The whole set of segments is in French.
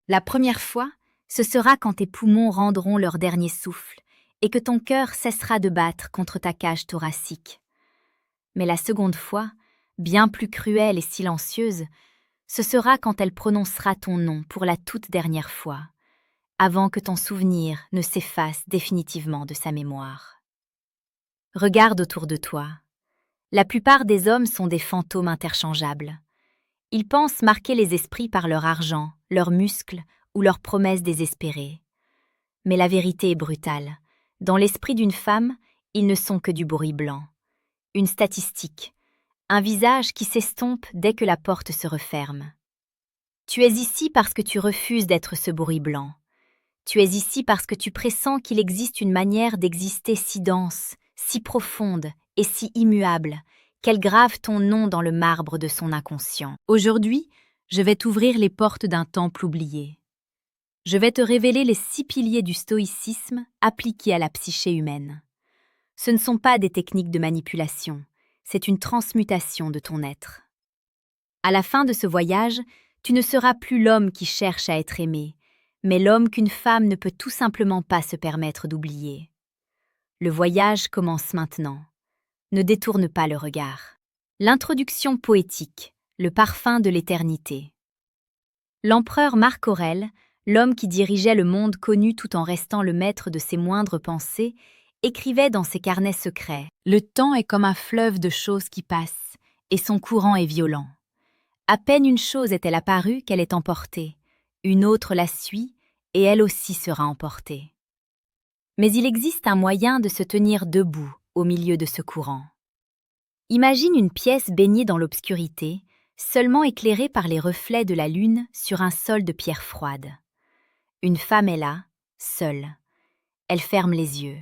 La première fois, ce sera quand tes poumons rendront leur dernier souffle et que ton cœur cessera de battre contre ta cage thoracique. Mais la seconde fois, bien plus cruelle et silencieuse, ce sera quand elle prononcera ton nom pour la toute dernière fois, avant que ton souvenir ne s'efface définitivement de sa mémoire. Regarde autour de toi. La plupart des hommes sont des fantômes interchangeables. Ils pensent marquer les esprits par leur argent, leurs muscles ou leurs promesses désespérées. Mais la vérité est brutale. Dans l'esprit d'une femme, ils ne sont que du bruit blanc. Une statistique, un visage qui s'estompe dès que la porte se referme. Tu es ici parce que tu refuses d'être ce bruit blanc. Tu es ici parce que tu pressens qu'il existe une manière d'exister si dense, si profonde et si immuable, qu'elle grave ton nom dans le marbre de son inconscient. Aujourd'hui, je vais t'ouvrir les portes d'un temple oublié. Je vais te révéler les 6 piliers du stoïcisme appliqués à la psyché humaine. Ce ne sont pas des techniques de manipulation, c'est une transmutation de ton être. À la fin de ce voyage, tu ne seras plus l'homme qui cherche à être aimé, mais l'homme qu'une femme ne peut tout simplement pas se permettre d'oublier. Le voyage commence maintenant. Ne détourne pas le regard. L'introduction poétique, le parfum de l'éternité. L'empereur Marc Aurèle, l'homme qui dirigeait le monde connu tout en restant le maître de ses moindres pensées, écrivait dans ses carnets secrets « Le temps est comme un fleuve de choses qui passent, et son courant est violent. À peine une chose est-elle apparue qu'elle est emportée, une autre la suit, et elle aussi sera emportée. » Mais il existe un moyen de se tenir debout au milieu de ce courant. Imagine une pièce baignée dans l'obscurité, seulement éclairée par les reflets de la lune sur un sol de pierre froide. Une femme est là, seule. Elle ferme les yeux.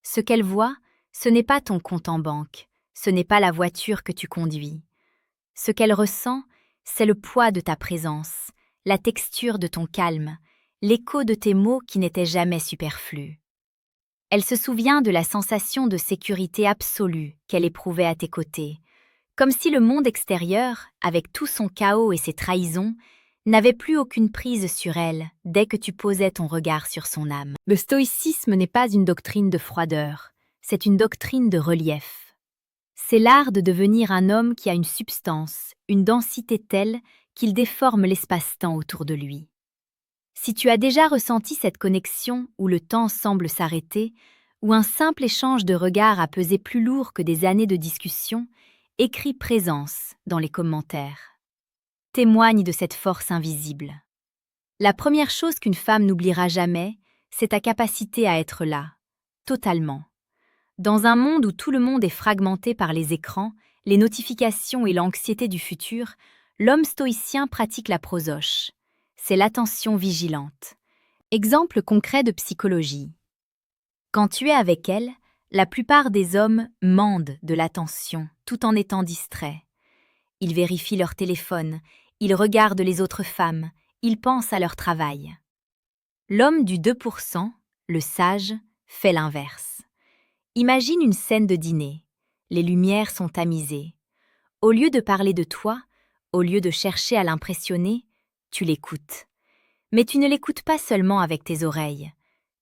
Ce qu'elle voit, ce n'est pas ton compte en banque, ce n'est pas la voiture que tu conduis. Ce qu'elle ressent, c'est le poids de ta présence, la texture de ton calme, l'écho de tes mots qui n'étaient jamais superflus. Elle se souvient de la sensation de sécurité absolue qu'elle éprouvait à tes côtés, comme si le monde extérieur, avec tout son chaos et ses trahisons, n'avait plus aucune prise sur elle dès que tu posais ton regard sur son âme. Le stoïcisme n'est pas une doctrine de froideur, c'est une doctrine de relief. C'est l'art de devenir un homme qui a une substance, une densité telle qu'il déforme l'espace-temps autour de lui. Si tu as déjà ressenti cette connexion où le temps semble s'arrêter, où un simple échange de regards a pesé plus lourd que des années de discussion, écris présence dans les commentaires. Témoigne de cette force invisible. La première chose qu'une femme n'oubliera jamais, c'est ta capacité à être là, totalement. Dans un monde où tout le monde est fragmenté par les écrans, les notifications et l'anxiété du futur, l'homme stoïcien pratique la prosoche. C'est l'attention vigilante. Exemple concret de psychologie. Quand tu es avec elle, la plupart des hommes mandent de l'attention tout en étant distraits. Ils vérifient leur téléphone, ils regardent les autres femmes, ils pensent à leur travail. L'homme du 2%, le sage, fait l'inverse. Imagine une scène de dîner. Les lumières sont tamisées. Au lieu de parler de toi, au lieu de chercher à l'impressionner, tu l'écoutes. Mais tu ne l'écoutes pas seulement avec tes oreilles,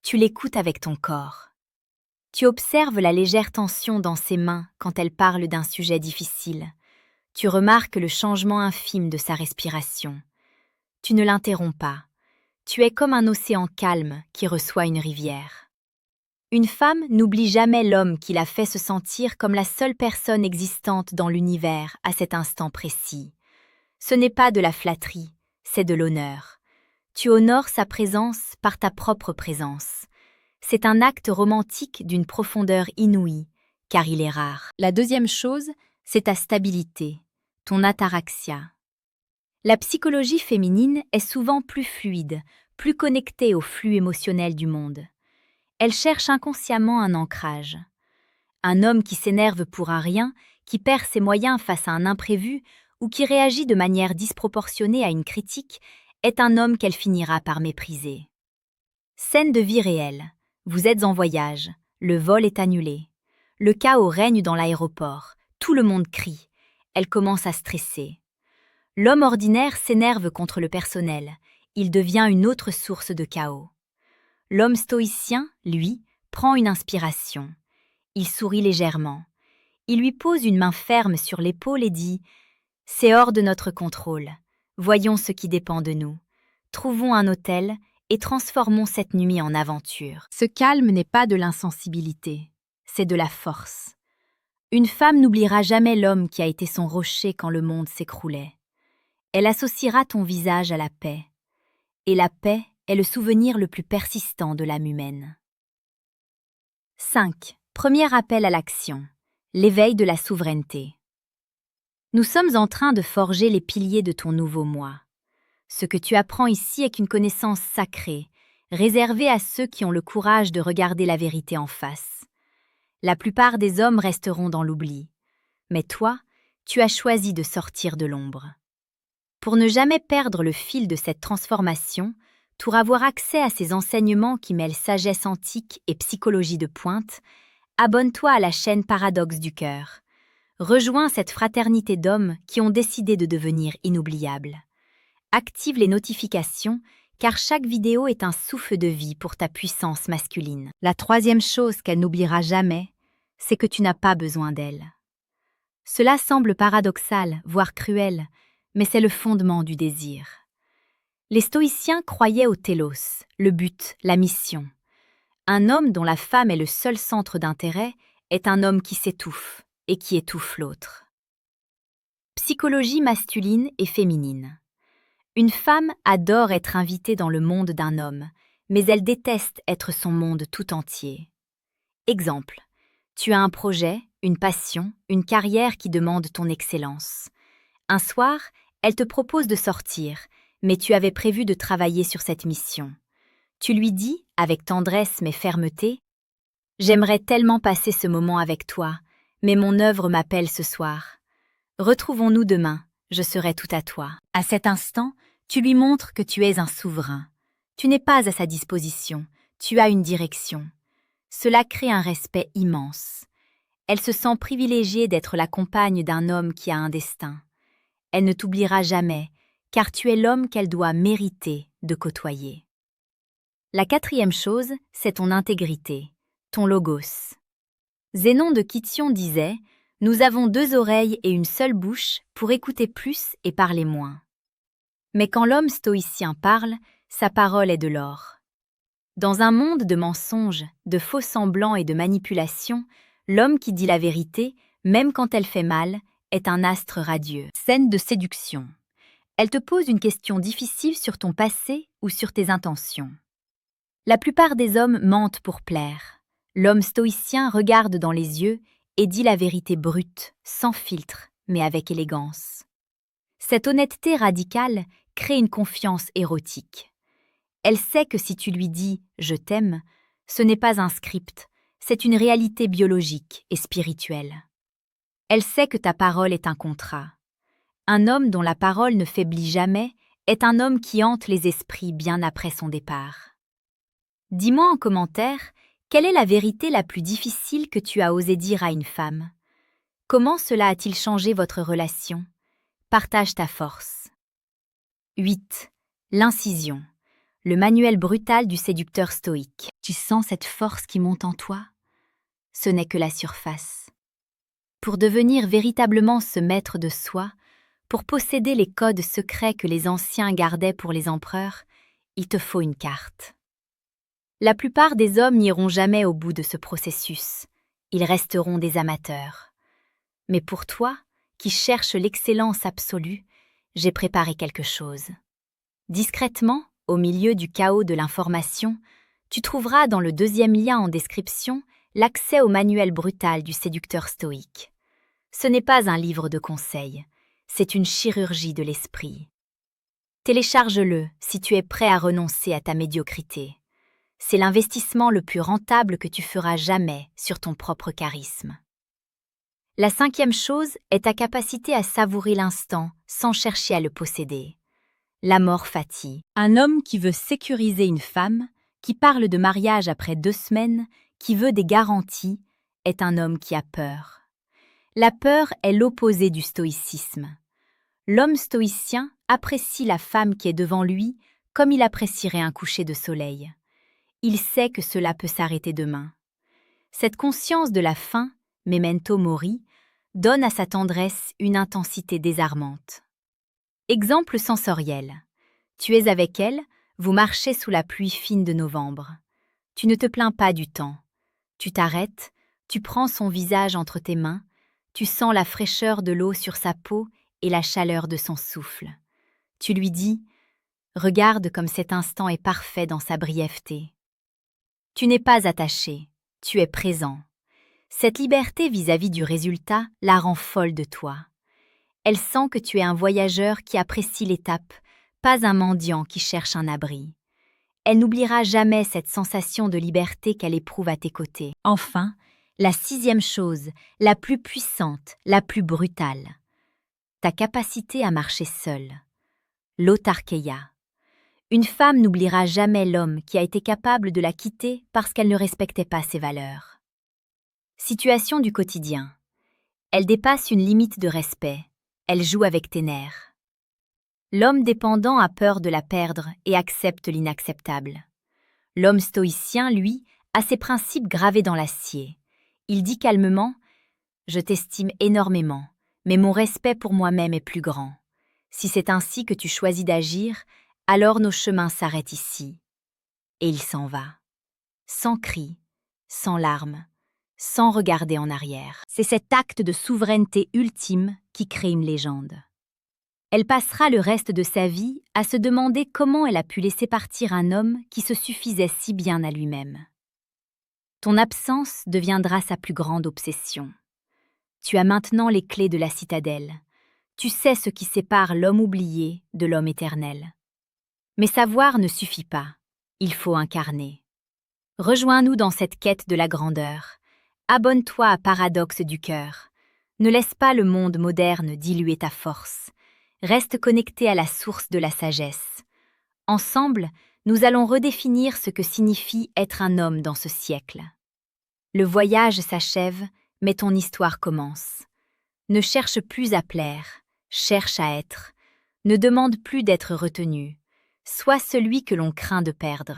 tu l'écoutes avec ton corps. Tu observes la légère tension dans ses mains quand elle parle d'un sujet difficile. Tu remarques le changement infime de sa respiration. Tu ne l'interromps pas. Tu es comme un océan calme qui reçoit une rivière. Une femme n'oublie jamais l'homme qui l'a fait se sentir comme la seule personne existante dans l'univers à cet instant précis. Ce n'est pas de la flatterie, c'est de l'honneur. Tu honores sa présence par ta propre présence. C'est un acte romantique d'une profondeur inouïe, car il est rare. La deuxième chose, c'est ta stabilité, ton ataraxia. La psychologie féminine est souvent plus fluide, plus connectée au flux émotionnel du monde. Elle cherche inconsciemment un ancrage. Un homme qui s'énerve pour un rien, qui perd ses moyens face à un imprévu ou qui réagit de manière disproportionnée à une critique est un homme qu'elle finira par mépriser. Scène de vie réelle. Vous êtes en voyage. Le vol est annulé. Le chaos règne dans l'aéroport. Tout le monde crie. Elle commence à stresser. L'homme ordinaire s'énerve contre le personnel. il devient une autre source de chaos. L'homme stoïcien, lui, prend une inspiration. Il sourit légèrement. Il lui pose une main ferme sur l'épaule et dit « C'est hors de notre contrôle. Voyons ce qui dépend de nous. Trouvons un hôtel et transformons cette nuit en aventure. » Ce calme n'est pas de l'insensibilité, c'est de la force. Une femme n'oubliera jamais l'homme qui a été son rocher quand le monde s'écroulait. Elle associera ton visage à la paix. Et la paix est le souvenir le plus persistant de l'âme humaine. 5. Premier appel à l'action. L'éveil de la souveraineté. Nous sommes en train de forger les piliers de ton nouveau moi. Ce que tu apprends ici est qu'une connaissance sacrée, réservée à ceux qui ont le courage de regarder la vérité en face. La plupart des hommes resteront dans l'oubli. Mais toi, tu as choisi de sortir de l'ombre. Pour ne jamais perdre le fil de cette transformation, pour avoir accès à ces enseignements qui mêlent sagesse antique et psychologie de pointe, abonne-toi à la chaîne Paradoxe du Cœur. Rejoins cette fraternité d'hommes qui ont décidé de devenir inoubliables. Active les notifications, car chaque vidéo est un souffle de vie pour ta puissance masculine. La troisième chose qu'elle n'oubliera jamais, c'est que tu n'as pas besoin d'elle. Cela semble paradoxal, voire cruel, mais c'est le fondement du désir. Les stoïciens croyaient au télos, le but, la mission. Un homme dont la femme est le seul centre d'intérêt est un homme qui s'étouffe et qui étouffe l'autre. Psychologie masculine et féminine. Une femme adore être invitée dans le monde d'un homme, mais elle déteste être son monde tout entier. Exemple, tu as un projet, une passion, une carrière qui demande ton excellence. Un soir, elle te propose de sortir, mais tu avais prévu de travailler sur cette mission. Tu lui dis, avec tendresse mais fermeté, « J'aimerais tellement passer ce moment avec toi, mais mon œuvre m'appelle ce soir. Retrouvons-nous demain, je serai tout à toi. » À cet instant, tu lui montres que tu es un souverain. Tu n'es pas à sa disposition, tu as une direction. Cela crée un respect immense. Elle se sent privilégiée d'être la compagne d'un homme qui a un destin. Elle ne t'oubliera jamais, car tu es l'homme qu'elle doit mériter de côtoyer. La quatrième chose, c'est ton intégrité, ton logos. Zénon de Kition disait « Nous avons 2 oreilles et une seule bouche pour écouter plus et parler moins. » Mais quand l'homme stoïcien parle, sa parole est de l'or. Dans un monde de mensonges, de faux semblants et de manipulations, l'homme qui dit la vérité, même quand elle fait mal, est un astre radieux. Scène de séduction. Elle te pose une question difficile sur ton passé ou sur tes intentions. La plupart des hommes mentent pour plaire. L'homme stoïcien regarde dans les yeux et dit la vérité brute, sans filtre, mais avec élégance. Cette honnêteté radicale crée une confiance érotique. Elle sait que si tu lui dis « je t'aime », ce n'est pas un script, c'est une réalité biologique et spirituelle. Elle sait que ta parole est un contrat. Un homme dont la parole ne faiblit jamais est un homme qui hante les esprits bien après son départ. Dis-moi en commentaire, quelle est la vérité la plus difficile que tu as osé dire à une femme? Comment cela a-t-il changé votre relation? Partage ta force. 8. L'incision. Le manuel brutal du séducteur stoïque. Tu sens cette force qui monte en toi? Ce n'est que la surface. Pour devenir véritablement ce maître de soi, pour posséder les codes secrets que les anciens gardaient pour les empereurs, il te faut une carte. La plupart des hommes n'iront jamais au bout de ce processus. Ils resteront des amateurs. Mais pour toi, qui cherches l'excellence absolue, j'ai préparé quelque chose. Discrètement, au milieu du chaos de l'information, tu trouveras dans le 2e lien en description l'accès au manuel brutal du séducteur stoïque. Ce n'est pas un livre de conseils, c'est une chirurgie de l'esprit. Télécharge-le si tu es prêt à renoncer à ta médiocrité. C'est l'investissement le plus rentable que tu feras jamais sur ton propre charisme. La 5e chose est ta capacité à savourer l'instant sans chercher à le posséder. L'amor fati. Un homme qui veut sécuriser une femme, qui parle de mariage après 2 semaines, qui veut des garanties, est un homme qui a peur. La peur est l'opposé du stoïcisme. L'homme stoïcien apprécie la femme qui est devant lui comme il apprécierait un coucher de soleil. Il sait que cela peut s'arrêter demain. Cette conscience de la fin, memento mori, donne à sa tendresse une intensité désarmante. Exemple sensoriel. Tu es avec elle, vous marchez sous la pluie fine de novembre. Tu ne te plains pas du temps. Tu t'arrêtes, tu prends son visage entre tes mains, tu sens la fraîcheur de l'eau sur sa peau et la chaleur de son souffle. Tu lui dis « Regarde comme cet instant est parfait dans sa brièveté ». Tu n'es pas attaché, tu es présent. Cette liberté vis-à-vis du résultat la rend folle de toi. Elle sent que tu es un voyageur qui apprécie l'étape, pas un mendiant qui cherche un abri. Elle n'oubliera jamais cette sensation de liberté qu'elle éprouve à tes côtés. Enfin, la 6e chose, la plus puissante, la plus brutale. Ta capacité à marcher seule. L'autarkeia. Une femme n'oubliera jamais l'homme qui a été capable de la quitter parce qu'elle ne respectait pas ses valeurs. Situation du quotidien. Elle dépasse une limite de respect. Elle joue avec tes nerfs. L'homme dépendant a peur de la perdre et accepte l'inacceptable. L'homme stoïcien, lui, a ses principes gravés dans l'acier. Il dit calmement « Je t'estime énormément, mais mon respect pour moi-même est plus grand. Si c'est ainsi que tu choisis d'agir, alors nos chemins s'arrêtent ici. » Et il s'en va. Sans cri, sans larmes, sans regarder en arrière. C'est cet acte de souveraineté ultime qui crée une légende. Elle passera le reste de sa vie à se demander comment elle a pu laisser partir un homme qui se suffisait si bien à lui-même. Ton absence deviendra sa plus grande obsession. Tu as maintenant les clés de la citadelle. Tu sais ce qui sépare l'homme oublié de l'homme éternel. Mais savoir ne suffit pas. Il faut incarner. Rejoins-nous dans cette quête de la grandeur. Abonne-toi à Paradoxe du cœur. Ne laisse pas le monde moderne diluer ta force. Reste connecté à la source de la sagesse. Ensemble, nous allons redéfinir ce que signifie être un homme dans ce siècle. Le voyage s'achève, mais ton histoire commence. Ne cherche plus à plaire, cherche à être. Ne demande plus d'être retenu. Sois celui que l'on craint de perdre.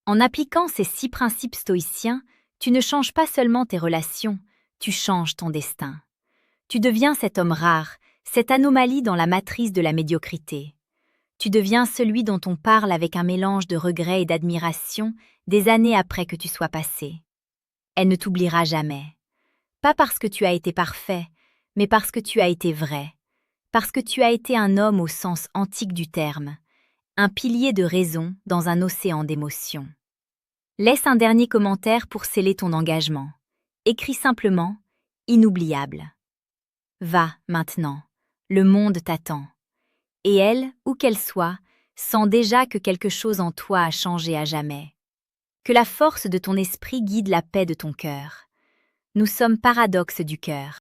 En appliquant ces 6 principes stoïciens, tu ne changes pas seulement tes relations, tu changes ton destin. Tu deviens cet homme rare, cette anomalie dans la matrice de la médiocrité. Tu deviens celui dont on parle avec un mélange de regret et d'admiration des années après que tu sois passé. Elle ne t'oubliera jamais. Pas parce que tu as été parfait, mais parce que tu as été vrai. Parce que tu as été un homme au sens antique du terme, un pilier de raison dans un océan d'émotions. Laisse un dernier commentaire pour sceller ton engagement. Écris simplement « Inoubliable ». Va, maintenant. Le monde t'attend. Et elle, où qu'elle soit, sent déjà que quelque chose en toi a changé à jamais. Que la force de ton esprit guide la paix de ton cœur. Nous sommes Paradoxe du cœur.